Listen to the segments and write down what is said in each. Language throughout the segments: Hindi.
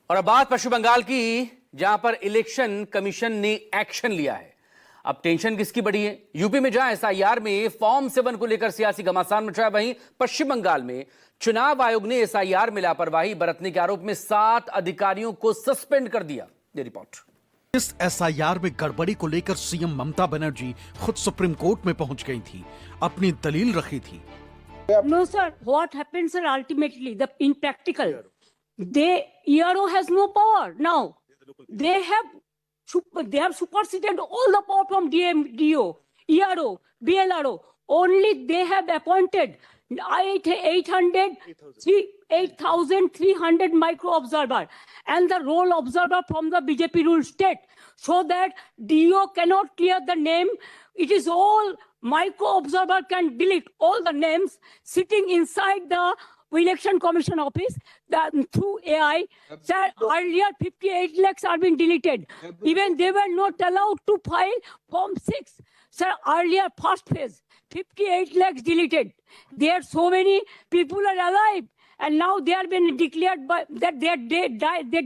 और अब बात पश्चिम बंगाल की, जहां पर इलेक्शन कमीशन ने एक्शन लिया है। अब टेंशन किसकी बढ़ी है? यूपी में जहां एसआईआर में फॉर्म 7 को लेकर सियासी घमासान मचा, वहीं पश्चिम बंगाल में चुनाव आयोग ने एसआईआर में लापरवाही बरतने के आरोप में 7 अधिकारियों को सस्पेंड कर दिया। ये रिपोर्ट। इस एसआईआर में गड़बड़ी को लेकर सीएम ममता बनर्जी खुद सुप्रीम कोर्ट में पहुंच गई थी, अपनी दलील रखी थी। No sir, what happens sir ultimately, in practical, ERO has no power now. They have superseded all the power from DO, ERO, BLRO. Only they have appointed 8,300 micro observer and the role observer from the BJP ruled state, so that DO cannot clear the name. It is all micro observer can delete all the names sitting inside the election commission office through AI. Sir, earlier 58 lakhs are being deleted. Even they were not allowed to file Form 6. Sir, earlier first phase, 58 lakhs deleted. There so many people are alive, and now they are being declared by that their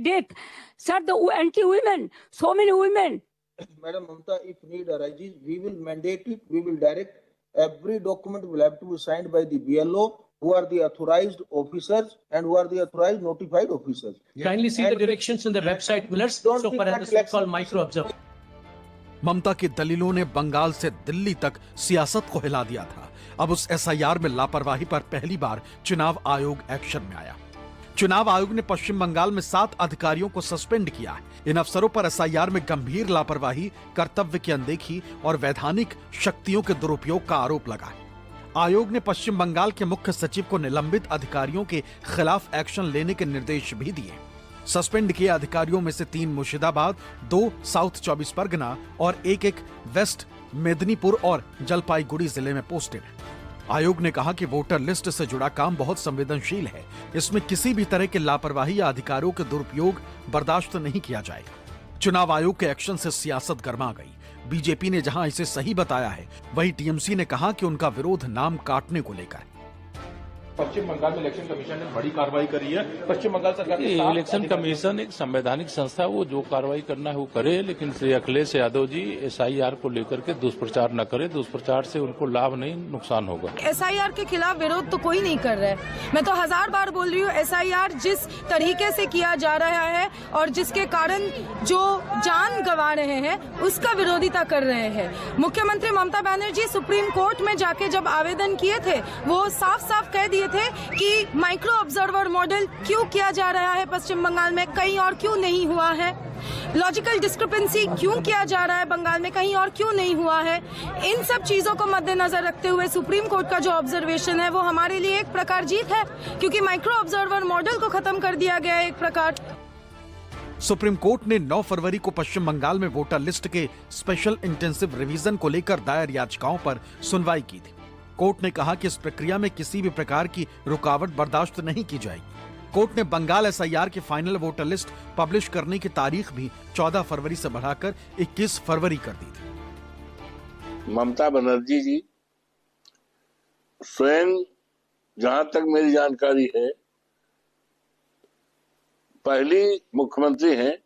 death. Sir, the anti-women, so many women. Madam Mamta, if need arises, we will mandate it, we will direct. Every document will have to be signed by the BLO, who are the authorized officers and who are the authorized notified officers. Kindly see the directions in the website, Millers, so far as the so-called micro observer. ममता की दलीलों ने बंगाल से दिल्ली तक सियासत को हिला दिया था। अब उस एसआईआर में लापरवाही पर पहली बार चुनाव आयोग एक्शन में आया। चुनाव आयोग ने पश्चिम बंगाल में 7 अधिकारियों को सस्पेंड किया है। इन अफसरों पर एसआईआर में गंभीर लापरवाही, कर्तव्य की अनदेखी और वैधानिक शक्तियों के दुरुपयोग का आरोप लगा है। आयोग ने पश्चिम बंगाल के मुख्य सचिव को निलंबित अधिकारियों के खिलाफ एक्शन लेने के निर्देश भी दिए। सस्पेंड किए अधिकारियों में से 3 मुर्शिदाबाद, 2 साउथ 24 परगना और एक वेस्ट मेदिनीपुर और जलपाईगुड़ी जिले में पोस्टेड है। आयोग ने कहा कि वोटर लिस्ट से जुड़ा काम बहुत संवेदनशील है, इसमें किसी भी तरह की लापरवाही या अधिकारियों के दुरुपयोग बर्दाश्त नहीं किया जाएगा। चुनाव आयोग के एक्शन से सियासत गर्मा गई। बीजेपी ने जहां इसे सही बताया है, वहीं टीएमसी ने कहा कि उनका विरोध नाम काटने को लेकर। पश्चिम बंगाल में इलेक्शन कमीशन ने बड़ी कार्रवाई करी है। पश्चिम बंगाल सरकार इलेक्शन कमीशन एक संवैधानिक संस्था है, वो जो कार्रवाई करना है वो करे, लेकिन श्री अखिलेश यादव जी एसआईआर को लेकर के दुष्प्रचार न करे। दुष्प्रचार से उनको लाभ नहीं, नुकसान होगा। एसआईआर के खिलाफ विरोध तो कोई नहीं कर रहा है। मैं तो 1000 बार बोल रही हूँ, एसआईआर जिस तरीके से किया जा रहा है और जिसके कारण जो जान गंवा रहे हैं, उसका विरोधिता कर रहे हैं। मुख्यमंत्री ममता बनर्जी सुप्रीम कोर्ट में जाके जब आवेदन किए थे, वो साफ साफ कह दिए थे कि माइक्रो ऑब्जर्वर मॉडल क्यों किया जा रहा है पश्चिम बंगाल में, कहीं और क्यों नहीं हुआ है। लॉजिकल डिस्क्रिपेंसी क्यों किया जा रहा है बंगाल में, कहीं और क्यों नहीं हुआ है। इन सब चीजों को मद्देनजर रखते हुए सुप्रीम कोर्ट का जो ऑब्जर्वेशन है, वो हमारे लिए एक प्रकार जीत है, क्योंकि माइक्रो ऑब्जर्वर मॉडल को खत्म कर दिया गया है एक प्रकार। सुप्रीम कोर्ट ने 9 फरवरी को पश्चिम बंगाल में वोटर लिस्ट के स्पेशल इंटेंसिव रिवीजन को लेकर दायर याचिकाओं पर सुनवाई की थी। कोर्ट ने कहा कि इस प्रक्रिया में किसी भी प्रकार की रुकावट बर्दाश्त नहीं की जाएगी। कोर्ट ने बंगाल एसआईआर की फाइनल वोटर लिस्ट पब्लिश करने की तारीख भी 14 फरवरी से बढ़ाकर 21 फरवरी कर दी थी। ममता बनर्जी जी स्वयं, जहां तक मेरी जानकारी है, पहली मुख्यमंत्री हैं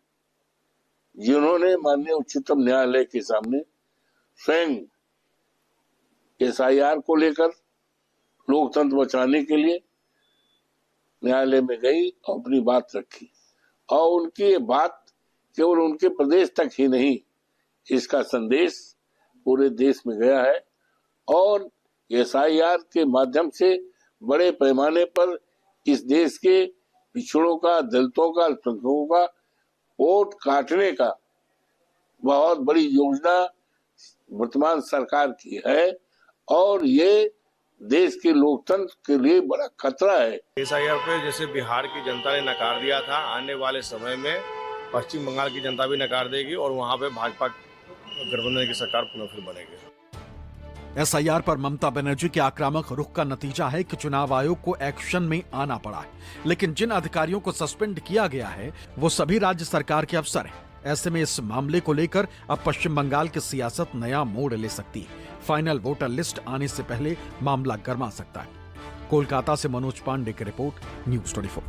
जिन्होंने माननीय उच्चतम न्यायालय के सामने स्वयं एसआईआर को लेकर लोकतंत्र बचाने के लिए न्यायालय में गई और अपनी बात रखी। और उनकी ये बात केवल उनके प्रदेश तक ही नहीं, इसका संदेश पूरे देश में गया है। और एसआईआर के माध्यम से बड़े पैमाने पर इस देश के पिछड़ों का, दलितों का, अल्पसंख्यकों का वोट काटने का बहुत बड़ी योजना वर्तमान सरकार की है, और ये देश के लोकतंत्र के लिए बड़ा खतरा है। एसआईआर पे जैसे बिहार की जनता ने नकार दिया था, आने वाले समय में पश्चिम बंगाल की जनता भी नकार देगी और वहां पे भाजपा गठबंधन की सरकार पुनः फिर बनेगी। एसआईआर पर ममता बनर्जी के आक्रामक रुख का नतीजा है कि चुनाव आयोग को एक्शन में आना पड़ा है। लेकिन जिन अधिकारियों को सस्पेंड किया गया है, वो सभी राज्य सरकार के अफसर हैं। ऐसे में इस मामले को लेकर अब पश्चिम बंगाल की सियासत नया मोड़ ले सकती है। फाइनल वोटर लिस्ट आने से पहले मामला गर्मा सकता है। कोलकाता से मनोज पांडे की रिपोर्ट, न्यूज़ 24।